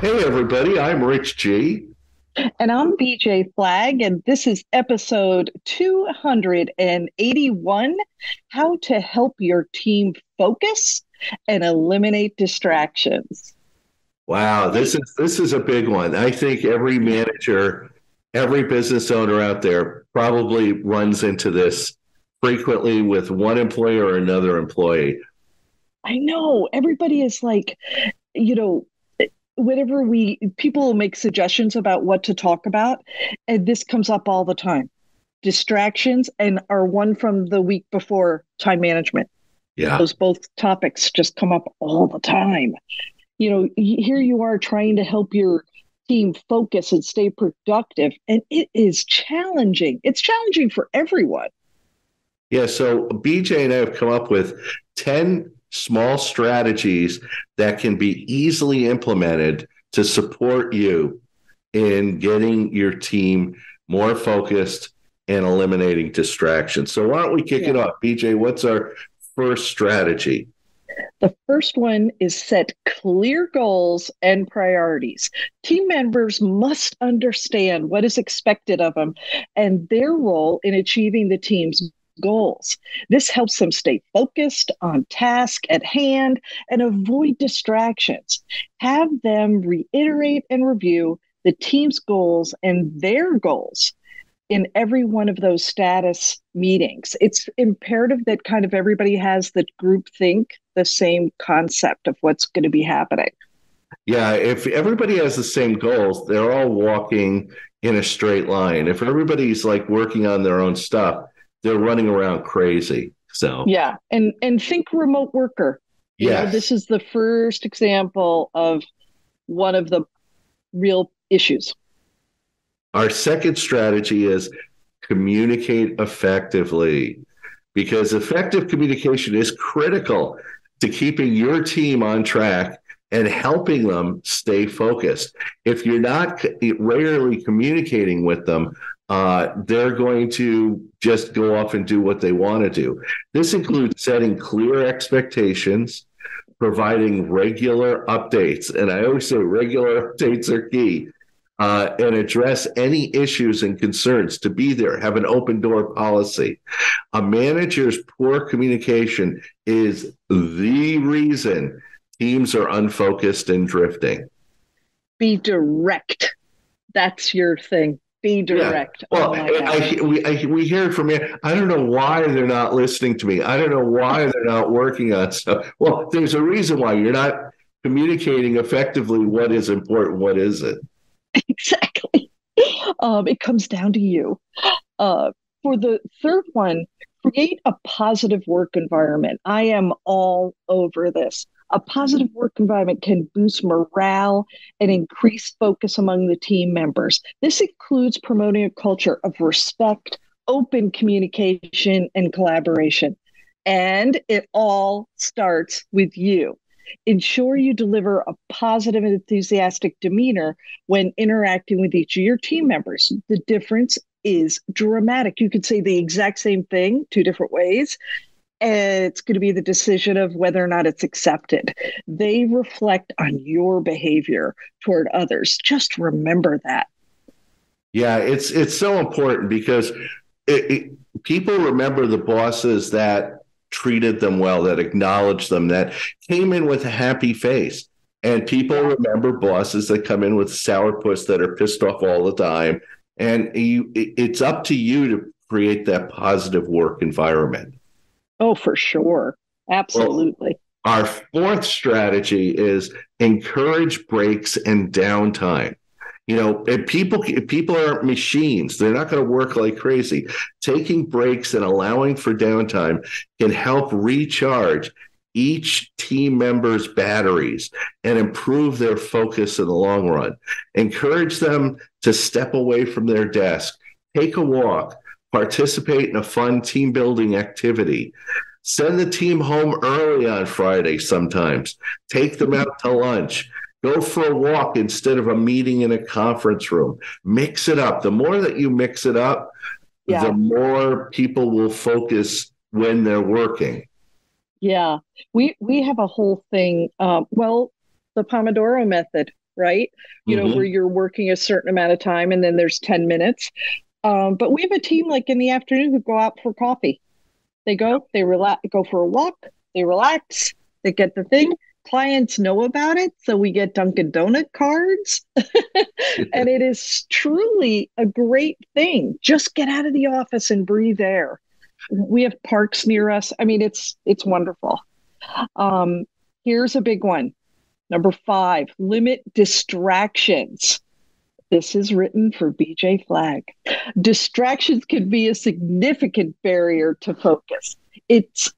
Hey, everybody, I'm Rich G. And I'm BJ Flagg, and this is episode 281, How to Help Your Team Focus and Eliminate Distractions. Wow, Hey, this is a big one. I think every manager, every business owner out there probably runs into this frequently with one employee or another employee. I know everybody is like, you know, whenever people will make suggestions about what to talk about, and this comes up all the time. Distractions and our one from the week before, time management. Yeah. Those both topics just come up all the time. Here you are trying to help your team focus and stay productive, and it is challenging. It's challenging for everyone. Yeah. So BJ and I have come up with 10 small strategies that can be easily implemented to support you in getting your team more focused and eliminating distractions. So why don't we kick it Yeah. off? BJ, what's our first strategy? The first one is set clear goals and priorities. Team members must understand what is expected of them and their role in achieving the team's goals. This helps them stay focused on task at hand and avoid distractions. Have them reiterate and review the team's goals and their goals in every one of those status meetings. It's imperative that kind of everybody has the group think the same concept of what's going to be happening. Yeah, if everybody has the same goals, they're all walking in a straight line. If everybody's like working on their own stuff, they're running around crazy. So, Yeah, and think remote worker. This yes. is the first example of one of the real issues. Our second strategy is communicate effectively because effective communication is critical to keeping your team on track and helping them stay focused. If you're not regularly communicating with them, they're going to just go off and do what they want to do. This includes setting clear expectations, providing regular updates. And I always say regular updates are key, and address any issues and concerns, to be there, have an open door policy. A manager's poor communication is the reason teams are unfocused and drifting. Be direct. That's your thing. Be Yeah. direct. Oh Well, my God. we hear it from you. I don't know why they're not listening to me. I don't know why they're not working on stuff. Well, there's a reason why you're not communicating effectively what is important, what isn't. Exactly. It comes down to you. Uh, for the third one, create a positive work environment. I am all over this. A positive work environment can boost morale and increase focus among the team members. This includes promoting a culture of respect, open communication, and collaboration. And it all starts with you. Ensure you deliver a positive and enthusiastic demeanor when interacting with each of your team members. The difference is dramatic. You could say the exact same thing two different ways, and it's going to be the decision of whether or not it's accepted. They reflect on your behavior toward others. Just remember that. Yeah, it's so important because people remember the bosses that treated them well, that acknowledged them, that came in with a happy face. And people Yeah. remember bosses that come in with sourpuss that are pissed off all the time. And it's up to you to create that positive work environment. Oh, for sure. Well, Absolutely. our fourth strategy is encourage breaks and downtime. If people aren't machines. They're not going to work like crazy. Taking breaks and allowing for downtime can help recharge each team member's batteries and improve their focus in the long run. Encourage them to step away from their desk, take a walk, participate in a fun team building activity. Send the team home early on Friday sometimes. Take them out to lunch. Go for a walk instead of a meeting in a conference room. Mix it up. The more that you mix it up, the Yeah. more people will focus when they're working. Yeah. We have a whole thing. The Pomodoro method. right? Where Hmm. you're working a certain amount of time and then there's 10 minutes. But we have a team like in the afternoon who go out for coffee. They relax, go for a walk, they relax, they get the thing. Clients know about it, so we get Dunkin' Donut cards. And it is truly a great thing. Just get out of the office and breathe air. We have parks near us. I mean, it's wonderful. Um, Here's a big one. Number 5, limit distractions. This is written for BJ Flagg. Distractions can be a significant barrier to focus. It's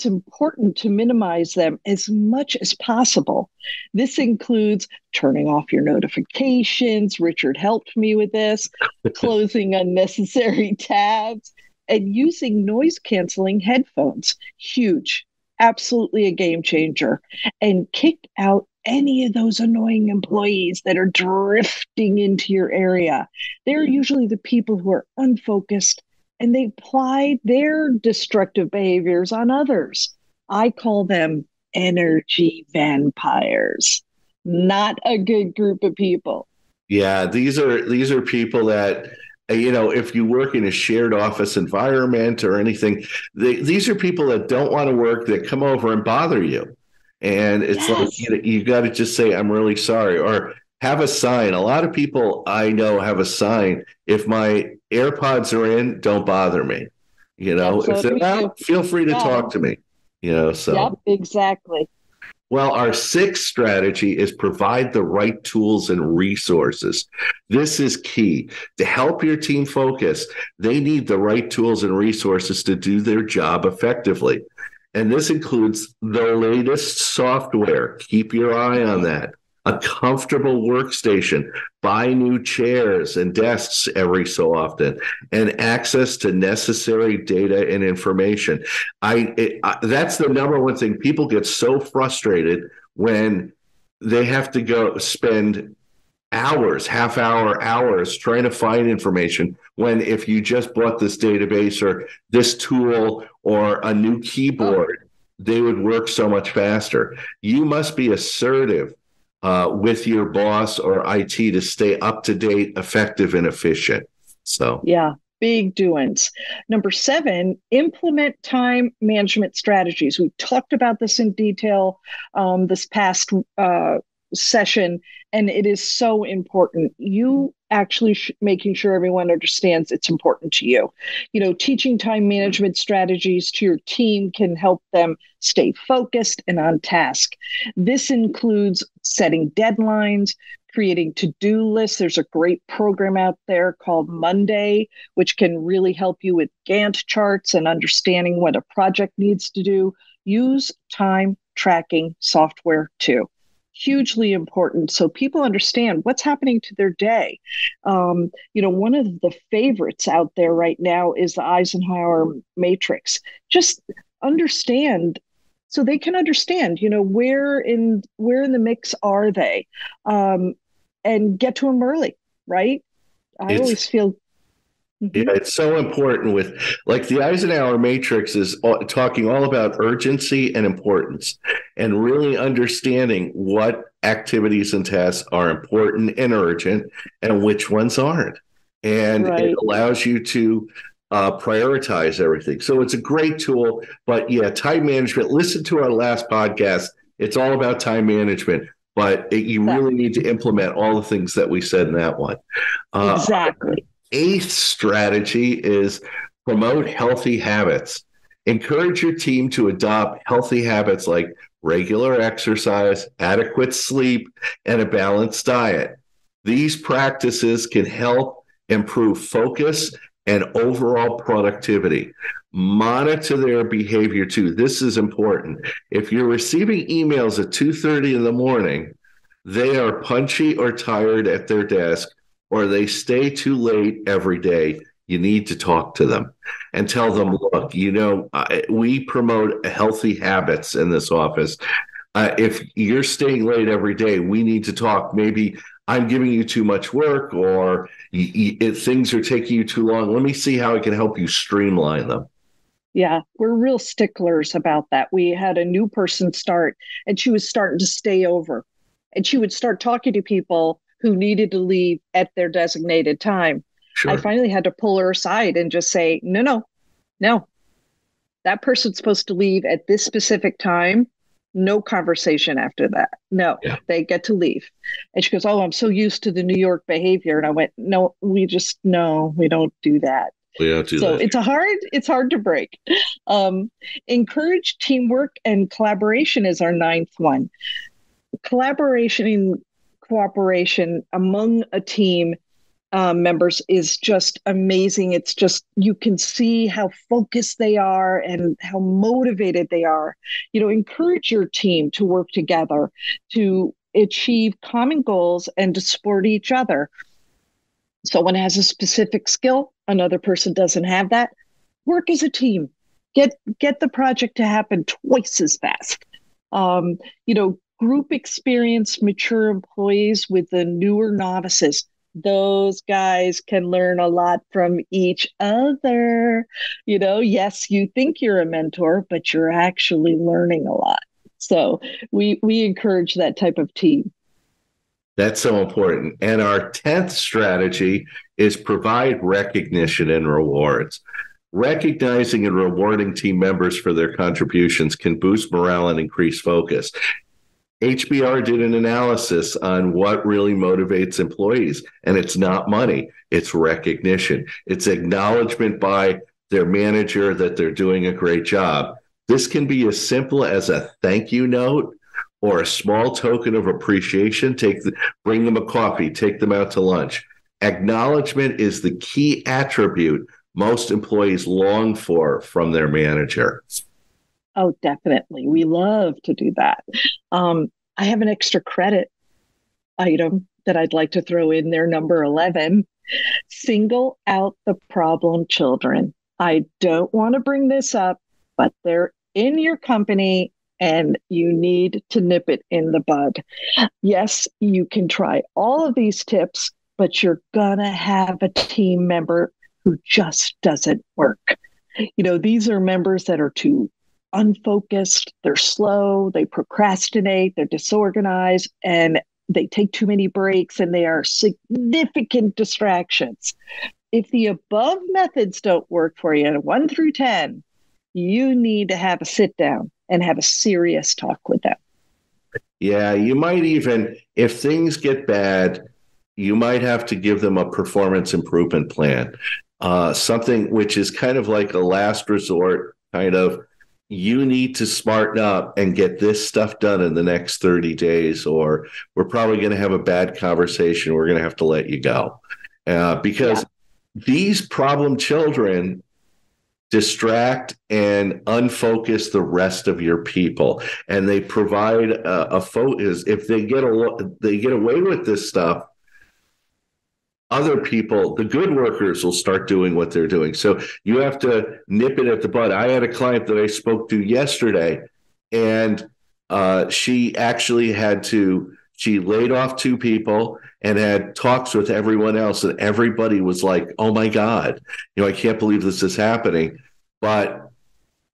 important to minimize them as much as possible. This includes turning off your notifications. Richard helped me with this, closing unnecessary tabs, and using noise canceling headphones. Huge, absolutely a game changer. And kick out any of those annoying employees that are drifting into your area. They're usually the people who are unfocused and they apply their destructive behaviors on others. I call them energy vampires. Not a good group of people. Yeah, these are people that if you work in a shared office environment or anything, these are people that don't want to work, that come over and bother you. And it's like, Yes. you got to just say, I'm really sorry, or have a sign. A lot of people I know have a sign. If my AirPods are in, don't bother me. That's If what they're we do. not, feel free to Yeah. talk to me. Yep, So. exactly. Well, our sixth strategy is provide the right tools and resources. This is key to help your team focus. They need the right tools and resources to do their job effectively. And this includes the latest software. Keep your eye on that. A comfortable workstation, buy new chairs and desks every so often, and access to necessary data and information. That's the number one thing. People get so frustrated when they have to go spend hours, half hour, hours trying to find information, when if you just bought this database or this tool or a new Oh, keyboard, they would work so much faster. You must be assertive with your boss or IT to stay up to date, effective, and efficient. So, yeah, big doings. Number 7, implement time management strategies. We talked about this in detail this past session, and it is so important. You actually making sure everyone understands it's important to you. Teaching time management strategies to your team can help them stay focused and on task. This includes setting deadlines, creating to-do lists. There's a great program out there called Monday, which can really help you with Gantt charts and understanding what a project needs to do. Use time tracking software too. Hugely important so people understand what's happening to their day. One of the favorites out there right now is the Eisenhower matrix. Just understand so they can understand, where in the mix are they, um, and get to them early, right? I it's always feel. yeah, Mhm. it's so important with, like, the Eisenhower matrix is talking all about urgency and importance, and really understanding what activities and tasks are important and urgent and which ones aren't. And it Right. allows you to prioritize everything. So it's a great tool. But yeah, time management, listen to our last podcast. It's all about time management, but you That really need to implement all the things that we said in that one. Uh, exactly. Eighth strategy is promote healthy habits. Encourage your team to adopt healthy habits like regular exercise, adequate sleep, and a balanced diet. These practices can help improve focus and overall productivity. Monitor their behavior too. This is important. If you're receiving emails at 2:30 in the morning, they are punchy or tired at their desk, or they stay too late every day. You need to talk to them and tell them, Yeah. look, we promote healthy habits in this office. If you're staying late every day, we need to talk. Maybe I'm giving you too much work, or if things are taking you too long. Let me see how I can help you streamline them. Yeah, we're real sticklers about that. We had a new person start and she was starting to stay over. And she would start talking to people who needed to leave at their designated time. I Sure. finally had to pull her aside and just say, no, no, no, that person's supposed to leave at this specific time. No conversation after that. No, Yeah. they get to leave. And she goes, oh, I'm so used to the New York behavior. And I went, no, no, we don't do that. We don't do So that. it's hard to break. Um, Encourage teamwork and collaboration is our ninth one. Collaboration and cooperation among a team members is just amazing. It's just, you can see how focused they are and how motivated they are. Encourage your team to work together to achieve common goals and to support each other. Someone has a specific skill, another person doesn't have that. Work as a team. Get the project to happen twice as fast. Um, Group experience mature employees with the newer novices. Those guys can learn a lot from each other. Yes, you think you're a mentor, but you're actually learning a lot. So we encourage that type of team. That's so important. And our 10th strategy is provide recognition and rewards. Recognizing and rewarding team members for their contributions can boost morale and increase focus. HBR did an analysis on what really motivates employees, and it's not money, it's recognition. It's acknowledgement by their manager that they're doing a great job. This can be as simple as a thank you note or a small token of appreciation. Bring them a coffee, take them out to lunch. Acknowledgement is the key attribute most employees long for from their manager. Oh, definitely. We love to do that. I have an extra credit item that I'd like to throw in there, number 11. Single out the problem children. I don't want to bring this up, but they're in your company and you need to nip it in the bud. Yes, you can try all of these tips, but you're going to have a team member who just doesn't work. These are members that are too unfocused, they're slow, they procrastinate, they're disorganized, and they take too many breaks, and they are significant distractions. If the above methods don't work for you, 1 through 10, you need to have a sit down and have a serious talk with them. Yeah, you might even, if things get bad, you might have to give them a performance improvement plan, something which is kind of like a last resort kind of, you need to smarten up and get this stuff done in the next 30 days, or we're probably going to have a bad conversation. We're going to have to let you go. Because these problem children distract and unfocus the rest of your people. And they provide a focus. If they get away with this stuff, other people, the good workers, will start doing what they're doing. So you have to nip it at the bud. I had a client that I spoke to yesterday, and she actually she laid off 2 people and had talks with everyone else. And everybody was like, oh my God, I can't believe this is happening. But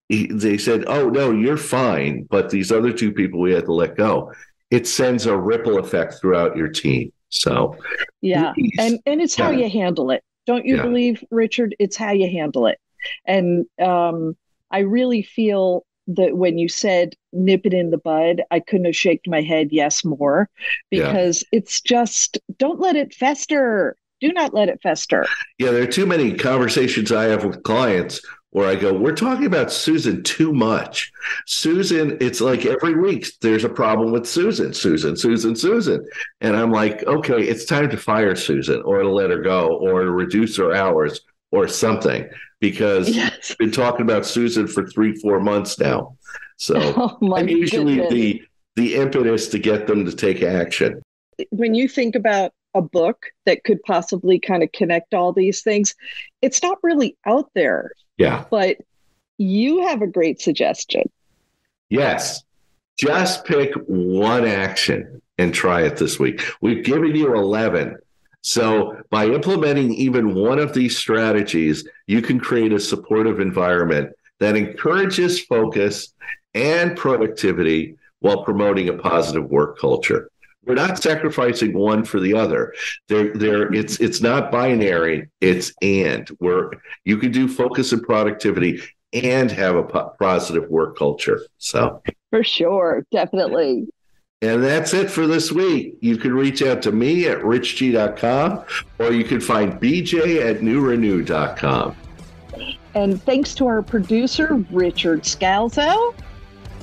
they said, oh no, you're fine. But these other 2 people we had to let go. It sends a ripple effect throughout your team. So yeah, and it's how you handle it. Don't you believe, Richard? It's how you handle it. And I really feel that when you said nip it in the bud, I couldn't have shaken my head yes more, because it's just, don't let it fester. Do not let it fester. Yeah, there are too many conversations I have with clients where I go, we're talking about Susan too much. Susan, it's like every week there's a problem with Susan. And I'm like, okay, it's time to fire Susan, or to let her go, or to reduce her hours or something, because we've been talking about Susan for 3-4 months now. So I'm usually the impetus to get them to take action. When you think about a book that could possibly kind of connect all these things, it's not really out there. Yeah. But you have a great suggestion. Yes. Just pick one action and try it this week. We've given you 11. So by implementing even one of these strategies, you can create a supportive environment that encourages focus and productivity while promoting a positive work culture. We're not sacrificing one for the other. It's not binary. It's and where you can do focus and productivity and have a positive work culture. So for sure, definitely. And that's it for this week. You can reach out to me at richg.com, or you can find BJ at newrenew.com. And thanks to our producer, Richard Scalzo.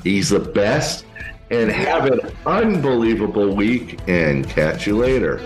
He's the best. And have an unbelievable week, and catch you later.